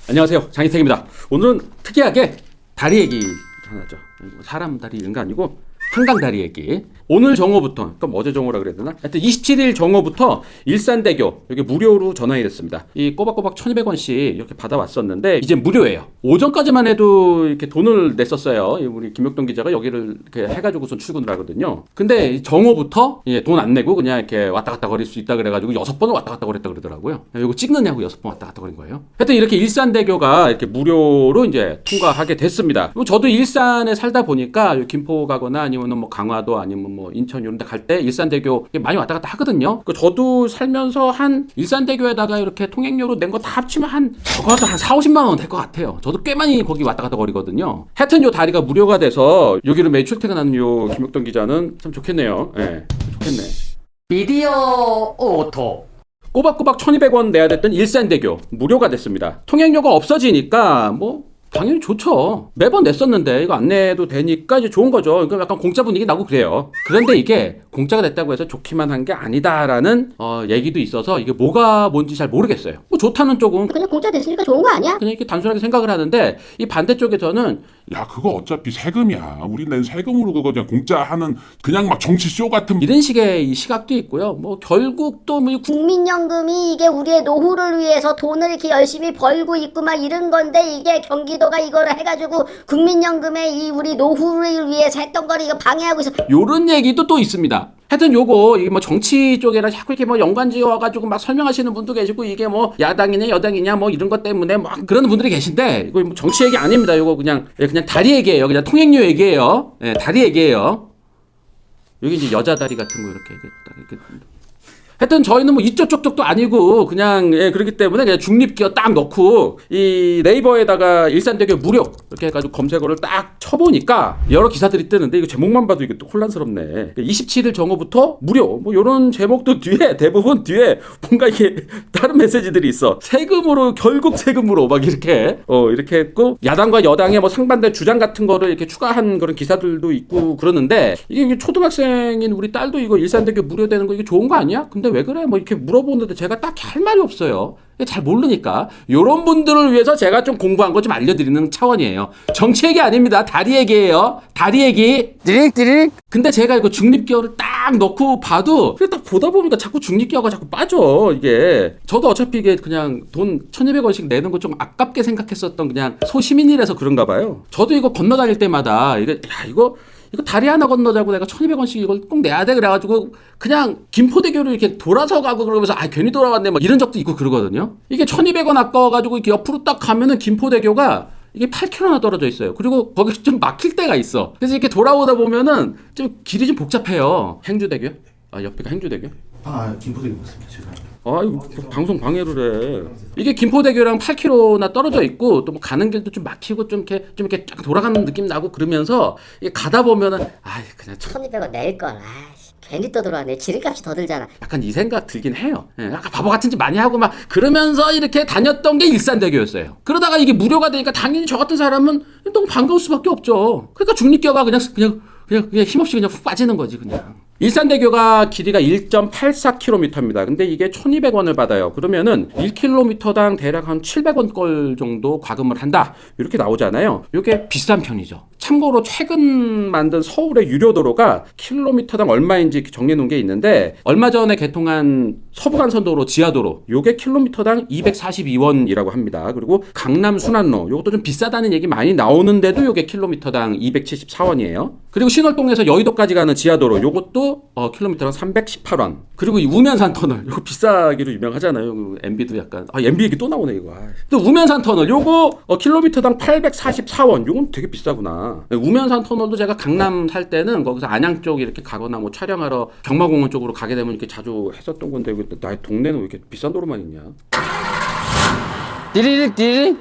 안녕하세요, 장희택입니다. 오늘은 특이하게 다리 얘기 하나죠. 사람 다리 이런 거 아니고 한강 다리 얘기. 오늘 정오부터, 그러니까 어제 정오라 그래야 되나? 하여튼 27일 정오부터 일산대교 여기 무료로 전환이 됐습니다. 이 꼬박꼬박 1,200원씩 이렇게 받아왔었는데 이제 무료예요. 오전까지만 해도 이렇게 돈을 냈었어요. 우리 김혁동 기자가 여기를 이렇게 해가지고선 출근을 하거든요. 근데 정오부터 돈 안 내고 그냥 이렇게 왔다 갔다 거릴 수 있다 그래가지고 6번을 왔다 갔다 거렸다 그러더라고요. 이거 찍느냐고 6번 왔다 갔다 거린 거예요. 하여튼 이렇게 일산대교가 이렇게 무료로 이제 통과하게 됐습니다. 저도 일산에 살다 보니까 김포 가거나 아니면 뭐 강화도 아니면 뭐 인천 이런 데 갈 때 일산대교 많이 왔다 갔다 하거든요. 저도 살면서 한 일산대교에다가 이렇게 통행료로 낸 거 다 합치면 적어도 한 4-50만 원 될 것 같아요. 저도 꽤 많이 거기 왔다 갔다 거리거든요. 하여튼 요 다리가 무료가 돼서 여기를 매일 출퇴근하는 요 김혁동 기자는 참 좋겠네요. 예, 좋겠네. 미디어 오토. 꼬박꼬박 1,200원 내야 됐던 일산대교 무료가 됐습니다. 통행료가 없어지니까 뭐 당연히 좋죠. 매번 냈었는데 이거 안 내도 되니까 이제 좋은 거죠. 그러니까 약간 공짜 분위기 나고 그래요. 그런데 이게 공짜가 됐다고 해서 좋기만 한 게 아니다라는 얘기도 있어서 이게 뭐가 뭔지 잘 모르겠어요. 뭐 좋다는 쪽은 그냥 공짜 됐으니까 좋은 거 아니야? 그냥 이렇게 단순하게 생각을 하는데 이 반대쪽에서는 야, 그거 어차피 세금이야. 우리 낸 세금으로 그거 그냥 공짜 하는 그냥 막 정치쇼 같은. 이런 식의 이 시각도 있고요. 뭐 결국 또 뭐 국민연금이 이게 우리의 노후를 위해서 돈을 이렇게 열심히 벌고 있고 막 이런 건데 이게 경기도가 이거를 해가지고 국민연금의 이 우리 노후를 위해서 했던 거를 이거 방해하고 있어. 요런 얘기도 또 있습니다. 하여튼 요거 이게 뭐 정치 쪽이라 자꾸 이렇게 뭐 연관지어가지고 막 설명하시는 분도 계시고 이게 뭐 야당이냐 여당이냐 뭐 이런 것 때문에 막 그러는 분들이 계신데 이거 뭐 정치 얘기 아닙니다. 요거 그냥 다리 얘기예요. 그냥 통행료 얘기예요. 예, 다리 얘기예요. 여기 이제 여자 다리 같은 거 이렇게 하여튼 저희는 뭐 이쪽 쪽도 아니고 그냥 그렇기 때문에 그냥 중립기어 딱 넣고 이 네이버에다가 일산대교 무료 이렇게 해가지고 검색어를 딱 쳐보니까 여러 기사들이 뜨는데 이거 제목만 봐도 이게 또 혼란스럽네. 27일 정오부터 무료 뭐 이런 제목도 뒤에 대부분 뒤에 뭔가 이게 다른 메시지들이 있어. 세금으로 결국 세금으로 막 이렇게 이렇게 했고 야당과 여당의 뭐 상반된 주장 같은 거를 이렇게 추가한 그런 기사들도 있고 그러는데 이게 초등학생인 우리 딸도 이거 일산대교 무료되는 거 이게 좋은 거 아니야? 근데 왜 그래? 뭐 이렇게 물어보는데 제가 딱히 할 말이 없어요. 잘 모르니까. 요런 분들을 위해서 제가 좀 공부한 거 좀 알려드리는 차원이에요. 정치 얘기 아닙니다. 다리 얘기예요. 다리 얘기. 띠릭띠릭. 근데 제가 이거 중립기어를 딱 넣고 봐도 딱 보다 보니까 자꾸 중립기어가 자꾸 빠져. 이게 저도 어차피 이게 그냥 돈 1,200원씩 내는 거 좀 아깝게 생각했었던 그냥 소시민이라서 그런가 봐요. 저도 이거 건너다닐 때마다 이거 다리 하나 건너자고 내가 1,200원씩 이걸 꼭 내야 돼 그래가지고 그냥 김포대교를 이렇게 돌아서 가고 그러면서 괜히 돌아왔네 막 이런 적도 있고 그러거든요. 이게 1,200원 아까워가지고 이렇게 옆으로 딱 가면은 김포대교가 이게 8km나 떨어져 있어요. 그리고 거기 좀 막힐 때가 있어. 그래서 이렇게 돌아오다 보면은 좀 길이 좀 복잡해요. 행주대교? 옆에가 행주대교? 김포대교 맞습니다. 죄송합니다. 이거 방송 방해를 해. 이게 김포대교랑 8km나 떨어져 있고 또 뭐 가는 길도 좀 막히고 좀 이렇게 쫙 돌아가는 느낌 나고 그러면서 이게 가다 보면은 그냥 1,200원 낼 걸. 괜히 떠들어왔네. 지름값이 더 들잖아. 약간 이 생각 들긴 해요. 아까 바보 같은 짓 많이 하고 막 그러면서 이렇게 다녔던 게 일산대교였어요. 그러다가 이게 무료가 되니까 당연히 저 같은 사람은 너무 반가울 수밖에 없죠. 그러니까 중립기어가 그냥 힘없이 그냥 훅 빠지는 거지 그냥. 일산대교가 길이가 1.84km입니다. 근데 이게 1,200원을 받아요. 그러면은 1km당 대략 한 700원 꼴 정도 과금을 한다. 이렇게 나오잖아요. 이게 비싼 편이죠. 참고로 최근 만든 서울의 유료도로가 킬로미터당 얼마인지 정리해 놓은 게 있는데 얼마 전에 개통한 서부간선도로 지하도로 요게 킬로미터당 242원이라고 합니다. 그리고 강남 순환로 요것도 좀 비싸다는 얘기 많이 나오는데도 요게 킬로미터당 274원이에요. 그리고 신월동에서 여의도까지 가는 지하도로 요것도 킬로미터당 318원. 그리고 이 우면산 터널 요거 비싸기로 유명하잖아요. MB도 약간 MB 얘기 또 나오네 이거. 또 우면산 터널 요거 킬로미터당 844원. 요건 되게 비싸구나. 우면산 터널도 제가 강남 살 때는 거기서 안양 쪽 이렇게 가거나 뭐 촬영하러 경마공원 쪽으로 가게 되면 이렇게 자주 했었던 건데 나의 동네는 왜 이렇게 비싼 도로만 있냐? 띠릭띠릭.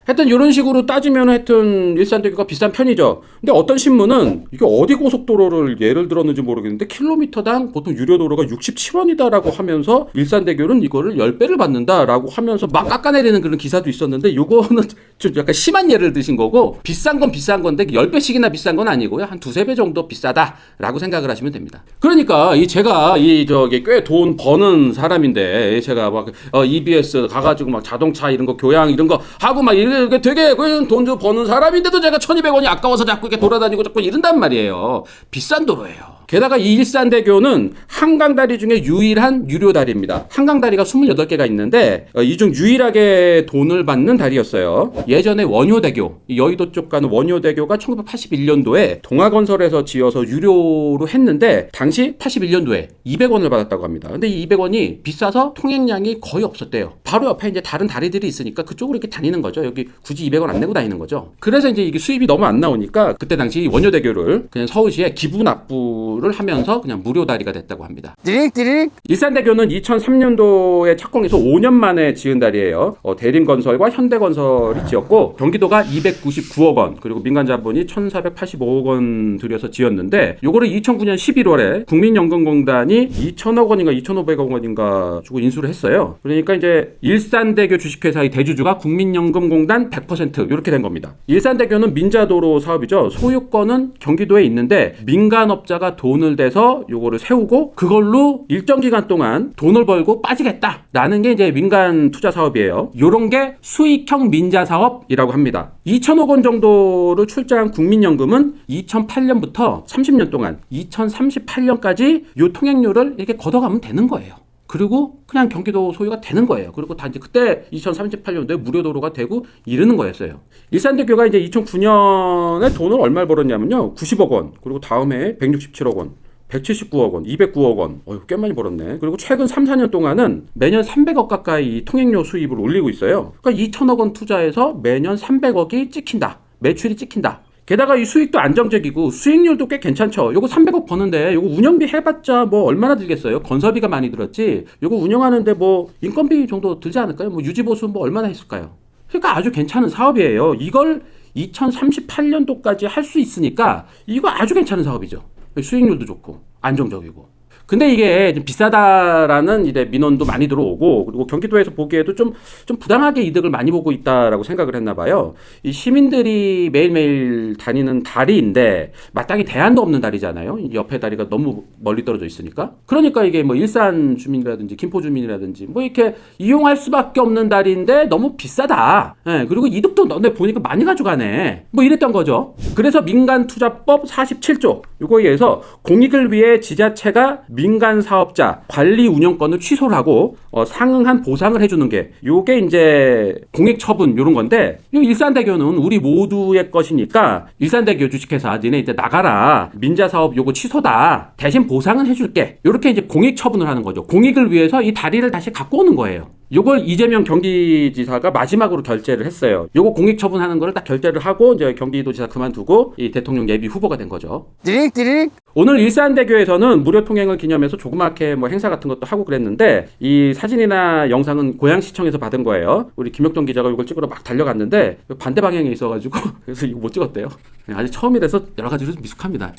하여튼 이런 식으로 따지면 하여튼 일산대교가 비싼 편이죠. 근데 어떤 신문은 이게 어디 고속도로를 예를 들었는지 모르겠는데 킬로미터당 보통 유료도로가 67원이다라고 하면서 일산대교는 이거를 10배를 받는다라고 하면서 막 깎아내리는 그런 기사도 있었는데 요거는 좀 약간 심한 예를 드신 거고 비싼 건 비싼 건데 10배씩이나 비싼 건 아니고요. 한 두세 배 정도 비싸다라고 생각을 하시면 됩니다. 그러니까 제가 꽤 돈 버는 사람인데 제가 막 EBS 가가지고 막 자동차 이런 거 교양 이런 거 하고 막 이게 되게 돈 좀 버는 사람인데도 제가 1200원이 아까워서 자꾸 이렇게 돌아다니고 자꾸 이런단 말이에요. 비싼 도로예요. 게다가 이 일산대교는 한강다리 중에 유일한 유료다리입니다. 한강다리가 28개가 있는데 이 중 유일하게 돈을 받는 다리였어요. 예전에 원효대교, 여의도 쪽 가는 원효대교가 1981년도에 동아건설에서 지어서 유료로 했는데 당시 81년도에 200원을 받았다고 합니다. 근데 이 200원이 비싸서 통행량이 거의 없었대요. 바로 옆에 이제 다른 다리들이 있으니까 그쪽으로 이렇게 다니는 거죠. 여기 굳이 200원 안 내고 다니는 거죠. 그래서 이제 이게 수입이 너무 안 나오니까 그때 당시 원효대교를 그냥 서울시에 기부 납부를 하면서 그냥 무료 다리가 됐다고 합니다. 띠릭띠릭. 일산대교는 2003년도에 착공해서 5년 만에 지은 다리예요. 대림건설과 현대건설이 지었고 경기도가 299억 원 그리고 민간자본이 1,485억 원 들여서 지었는데 요거를 2009년 11월에 국민연금공단이 2,000억 원인가 2,500억 원인가 주고 인수를 했어요. 그러니까 이제 일산대교 주식회사의 대주주가 국민연금공단 100% 이렇게 된 겁니다. 일산대교는 민자도로 사업이죠. 소유권은 경기도에 있는데 민간업자가 돈을 대서 요거를 세우고 그걸로 일정 기간 동안 돈을 벌고 빠지겠다라는 게 이제 민간 투자 사업이에요. 요런 게 수익형 민자 사업이라고 합니다. 2,000억 원 정도를 출자한 국민연금은 2008년부터 30년 동안 2038년까지 요 통행료를 이렇게 걷어가면 되는 거예요. 그리고 그냥 경기도 소유가 되는 거예요. 그리고 다 이제 그때 2038년도에 무료도로가 되고 이러는 거였어요. 일산대교가 이제 2009년에 돈을 얼마를 벌었냐면요. 90억 원, 그리고 다음에 167억 원, 179억 원, 209억 원. 꽤 많이 벌었네. 그리고 최근 3, 4년 동안은 매년 300억 가까이 통행료 수입을 올리고 있어요. 그러니까 2천억 원 투자해서 매년 300억이 찍힌다. 매출이 찍힌다. 게다가 이 수익도 안정적이고 수익률도 꽤 괜찮죠. 요거 300억 버는데 요거 운영비 해봤자 뭐 얼마나 들겠어요. 건설비가 많이 들었지. 요거 운영하는데 뭐 인건비 정도 들지 않을까요? 뭐 유지보수 뭐 얼마나 했을까요? 그러니까 아주 괜찮은 사업이에요. 이걸 2038년도까지 할 수 있으니까 이거 아주 괜찮은 사업이죠. 수익률도 좋고 안정적이고. 근데 이게 좀 비싸다라는 이제 민원도 많이 들어오고 그리고 경기도에서 보기에도 좀 부당하게 이득을 많이 보고 있다라고 생각을 했나 봐요. 이 시민들이 매일매일 다니는 다리인데 마땅히 대안도 없는 다리잖아요. 옆에 다리가 너무 멀리 떨어져 있으니까. 그러니까 이게 뭐 일산 주민이라든지 김포 주민이라든지 뭐 이렇게 이용할 수밖에 없는 다리인데 너무 비싸다. 예, 그리고 이득도 너네 보니까 많이 가져가네. 뭐 이랬던 거죠. 그래서 민간투자법 47조 요거에 의해서 공익을 위해 지자체가 민간 사업자 관리 운영권을 취소를 하고 상응한 보상을 해주는 게 요게 이제 공익 처분 요런 건데 이 일산대교는 우리 모두의 것이니까 일산대교 주식회사 니네 이제 나가라 민자 사업 요거 취소다 대신 보상은 해줄게 요렇게 이제 공익 처분을 하는 거죠. 공익을 위해서 이 다리를 다시 갖고 오는 거예요. 요걸 이재명 경기지사가 마지막으로 결재를 했어요. 요거 공익 처분하는 거를 딱 결재를 하고 이제 경기도지사 그만두고 이 대통령 예비 후보가 된 거죠. 띠릭띠릭. 오늘 일산대교에서는 무료 통행을 기념해서 조그맣게 뭐 행사 같은 것도 하고 그랬는데 이 사진이나 영상은 고양시청에서 받은 거예요. 우리 김혁동 기자가 이걸 찍으러 막 달려갔는데 반대 방향에 있어가지고 그래서 이거 못 찍었대요. 아직 처음이라서 여러 가지로 좀 미숙합니다.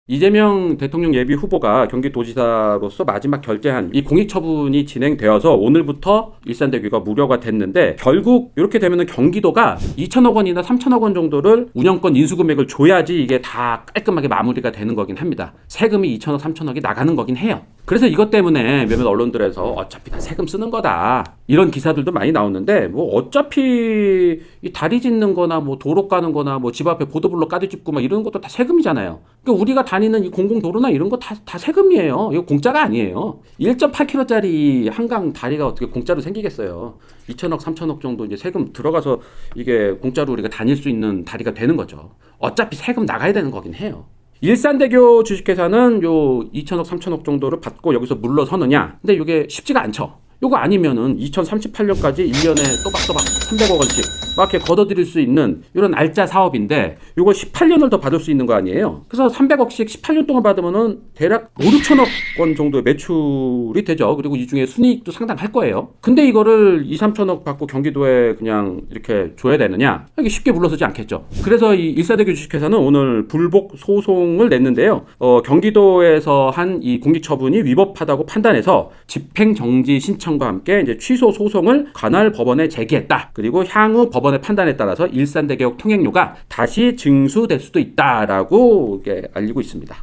이재명 대통령 예비 후보가 경기도지사로서 마지막 결재한 이 공익 처분이 진행되어서 오늘부터 일산대교가 무료가 됐는데 결국 이렇게 되면은 경기도가 2천억 원이나 3천억 원 정도를 운영권 인수금액을 줘야지 이게 다 깔끔하게 마무리가 되는 거긴 합니다. 세금이 2천억, 3천억이 나가는 거긴 해요. 그래서 이것 때문에 몇몇 언론들에서 어차피 다 세금 쓰는 거다 이런 기사들도 많이 나오는데 뭐 어차피 이 다리 짓는 거나 뭐 도로 까는 거나 뭐 집 앞에 보도블록 까뒤집고 막 이런 것도 다 세금이잖아요. 그러니까 우리가 다니는 이 공공도로나 이런 거 다 세금이에요. 이거 공짜가 아니에요. 1.8km짜리 한강 다리가 어떻게 공짜로 생기겠어요. 2천억, 3천억 정도 이제 세금 들어가서 이게 공짜로 우리가 다닐 수 있는 다리가 되는 거죠. 어차피 세금 나가야 되는 거긴 해요. 일산대교 주식회사는 요 2천억, 3천억 정도를 받고 여기서 물러서느냐? 근데 이게 쉽지가 않죠. 요거 아니면은 2038년까지 1년에 또박또박 300억 원씩 막 이렇게 걷어들일 수 있는 이런 날짜 사업인데 요거 18년을 더 받을 수 있는 거 아니에요. 그래서 300억씩 18년 동안 받으면은 대략 5, 6천억 원 정도의 매출이 되죠. 그리고 이 중에 순이익도 상당할 거예요. 근데 이거를 2, 3천억 받고 경기도에 그냥 이렇게 줘야 되느냐? 이게 쉽게 물러서지 않겠죠. 그래서 이 일사대교 주식회사는 오늘 불복 소송을 냈는데요. 경기도에서 한 이 공기처분이 위법하다고 판단해서 집행정지 신청과 함께 이제 취소 소송을 관할 법원에 제기했다. 그리고 향후 법원의 판단에 따라서 일산대교 통행료가 다시 징수될 수도 있다라고 이렇게 알리고 있습니다.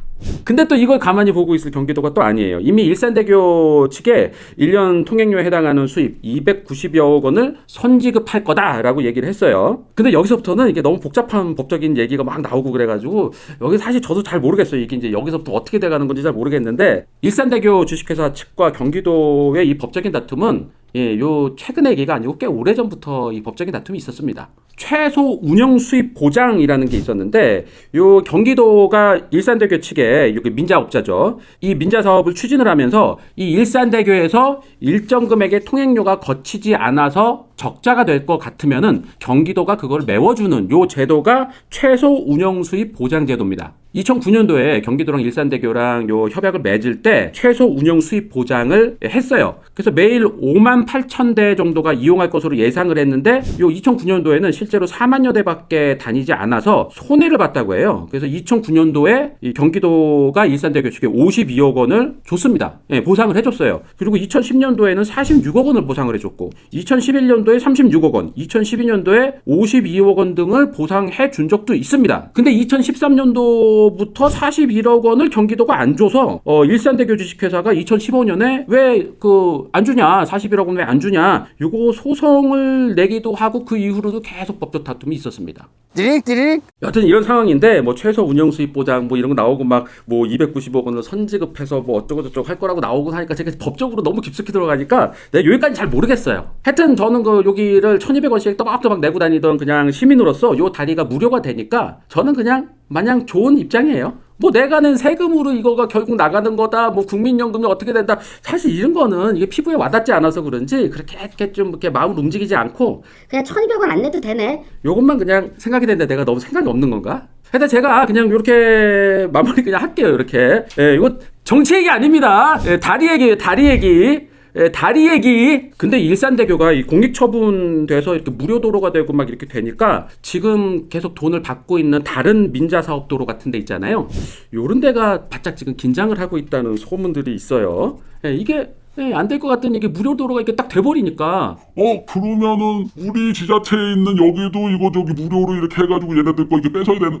근데 또 이걸 가만히 보고 있을 경기도가 또 아니에요. 이미 일산대교 측에 1년 통행료에 해당하는 수입 290여억 원을 선지급할 거다라고 얘기를 했어요. 근데 여기서부터는 이게 너무 복잡한 법적인 얘기가 막 나오고 그래가지고 여기 사실 저도 잘 모르겠어요. 이게 이제 여기서부터 어떻게 돼가는 건지 잘 모르겠는데 일산대교 주식회사 측과 경기도의 이 법적인 다툼은 요 최근의 얘기가 아니고 꽤 오래전부터 이 법적인 다툼이 있었습니다. 최소 운영 수입 보장이라는 게 있었는데 요 경기도가 일산대교 측에 여기 민자업자죠. 이 민자 사업을 추진을 하면서 이 일산대교에서 일정 금액의 통행료가 거치지 않아서 적자가 될 것 같으면은 경기도가 그걸 메워주는 요 제도가 최소 운영 수입 보장 제도입니다. 2009년도에 경기도랑 일산대교랑 요 협약을 맺을 때 최소 운영 수입 보장을 했어요. 그래서 매일 5만 8천 대 정도가 이용할 것으로 예상을 했는데 요 2009년도에는 실제로 4만여 대밖에 다니지 않아서 손해를 봤다고 해요. 그래서 2009년도에 이 경기도가 일산대교 측에 52억 원을 줬습니다. 보상을 해줬어요. 그리고 2010년도에는 46억 원을 보상을 해줬고 2011년도에 36억 원, 2012년도에 52억 원 등을 보상해 준 적도 있습니다. 근데 2013년도부터 41억 원을 경기도가 안 줘서 일산대교 주식회사가 2015년에 왜 안 주냐, 41억 원 왜 안 주냐, 요거 소송을 내기도 하고 그 이후로도 계속 법적 다툼이 있었습니다. 띠릭띠릭. 여튼 이런 상황인데 뭐 최소 운영 수입 보장 뭐 이런 거 나오고 막 뭐 290억 원을 선지급해서 뭐 어쩌고 저쩌고 할 거라고 나오고 하니까 제가 법적으로 너무 깊숙이 들어가니까 내가 여기까지 잘 모르겠어요. 하여튼 저는 여기를 1,200원씩 또박또박 내고 다니던 그냥 시민으로서 요 다리가 무료가 되니까 저는 그냥 마냥 좋은 입장이에요. 뭐 내가 낸 세금으로 이거가 결국 나가는 거다, 뭐 국민연금이 어떻게 된다, 사실 이런 거는 이게 피부에 와닿지 않아서 그런지 그렇게 좀 이렇게 마음을 움직이지 않고 그냥 1,200원 안 내도 되네. 요것만 그냥 생각이 되는데 내가 너무 생각이 없는 건가? 하여튼 제가 그냥 이렇게 마무리 그냥 할게요. 이렇게. 이거 정치 얘기 아닙니다. 다리 얘기예요. 다리 얘기. 근데 일산대교가 이 공익처분돼서 이렇게 무료도로가 되고 막 이렇게 되니까 지금 계속 돈을 받고 있는 다른 민자사업도로 같은 데 있잖아요. 요런 데가 바짝 지금 긴장을 하고 있다는 소문들이 있어요. 이게 안 될 것 같더니 이게 무료도로가 이렇게 딱 돼버리니까. 그러면은 우리 지자체에 있는 여기도 이거 저기 무료로 이렇게 해가지고 얘네들 거 이렇게 뺏어야 되는.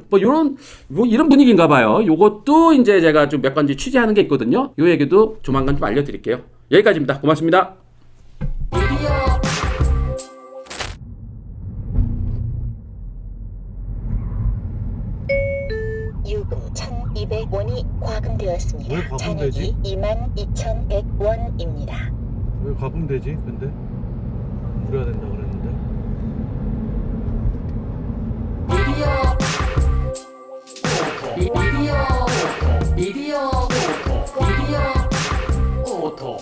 이런 분위기인가 봐요. 요것도 이제 제가 좀 몇 가지 취재하는 게 있거든요. 요 얘기도 조만간 좀 알려드릴게요. 여기까지입니다. 고맙습니다. 유금 1,200원이 과금되었습니다. 왜 과금되지? 잔액이 22,100원입니다. 왜 과금되지? 근데 무료가 된다 그랬는데. 미디어 오토.